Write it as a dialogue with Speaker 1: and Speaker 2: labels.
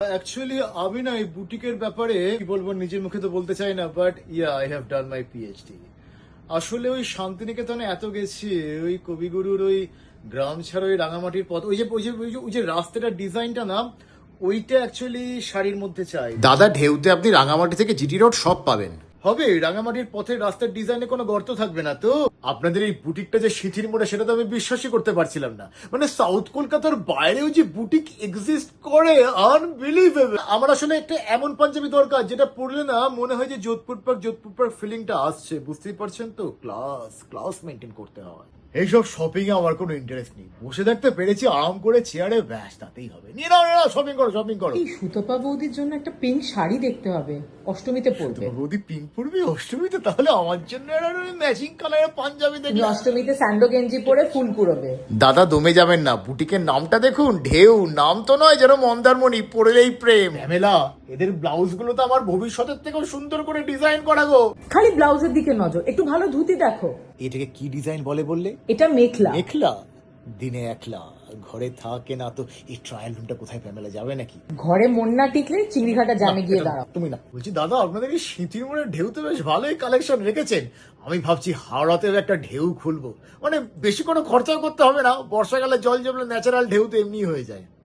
Speaker 1: Actually আমি না এই বুটিকের ব্যাপারে কি বলবো, নিজের মুখে তো বলতে চাই না, but I have done my PhD. আসলে ওই শান্তিনিকেতনে এত গেছি, ওই কবিগুরুর ওই গ্রাম ছাড়া ওই রাঙামাটির পথ, ওই যে রাস্তাটার ডিজাইনটা না, ওইটা অ্যাকচুয়ালি শাড়ির মধ্যে চাই। দাদা, ঢেউতে আপনি রাঙামাটি থেকে জিটি রোড সব পাবেন। হবে রাঙামাটির পথের রাস্তার ডিজাইনে কোনো গর্ত থাকবে না তো? আপনাদের এই বুটিকটা যে সিথির মোড়ে, সেটা তো আমি বিশ্বাসই করতে পারছিলাম না। মানে সাউথ কলকাতার বাইরেও যে বুটিক এক্সিস্ট করে, আনবিলিভেবল। আমার আসলে একটা এমন পাঞ্জাবি দরকার যেটা পরলে না মনে হয় যে যোধপুর পার্ক ফিলিংটা আসছে, বুঝতেই পারছেন তো? ক্লাস মেনটেন করতে হয়। এইসব শপিং এ আমার কোনো ইন্টারেস্ট নেই। বসে থাকতে পেরেছি আরাম করে চেয়ারে, ব্যাস তাতেই হবে। নিয়ে নাও শপিং করো।
Speaker 2: এই সুতপা বৌদির জন্য একটা পিঙ্ক শাড়ি দেখতে হবে, অষ্টমীতে পরবে।
Speaker 1: বৌদি পিঙ্ক পরবি অষ্টমীতে? তাহলে আমার জন্য ম্যাচিং কালারের পাঞ্জাবি
Speaker 2: তুমি
Speaker 1: দেখি।
Speaker 2: অষ্টমীতে স্যান্ডো গেঞ্জি পরে ফুল কুড়োবে।
Speaker 1: দাদা, দমে যাবেন না। বুটিকের নামটা দেখুন, ঢেউ। নাম তো নয় যেন মন্দারমণি, পড়লেই প্রেম। ঝামেলা, এদের ব্লাউজ গুলো তো আমার ভবিষ্যতের থেকেও সুন্দর করে ডিজাইন করা গো।
Speaker 2: খালি ব্লাউজের দিকে নজর, একটু ভালো ধুতি দেখো।
Speaker 1: এটাকে কি ডিজাইন বললে?
Speaker 2: এটা মেখলা।
Speaker 1: মেখলা? দিনে একলা, ঘরে থাকে না তো। এই ট্রায়াল রুমটা কোথায়, প্যামেলা যাবে নাকি?
Speaker 2: ঘরে মন না টিকলে চিংড়িঘাটা জামে গিয়ে দাঁড়াও।
Speaker 1: তুমি না, বলছি দাদা, আপনাদের এই স্মৃতির মনে ঢেউতে বেশ ভালোই কালেকশন রেখেছেন। আমি ভাবছি হাওড়াতেও একটা ঢেউ খুলবো। মানে বেশি কোনো খরচাও করতে হবে না, বর্ষাকালে জল জমলে ন্যাচারাল ঢেউ তো এমনি হয়ে যায়।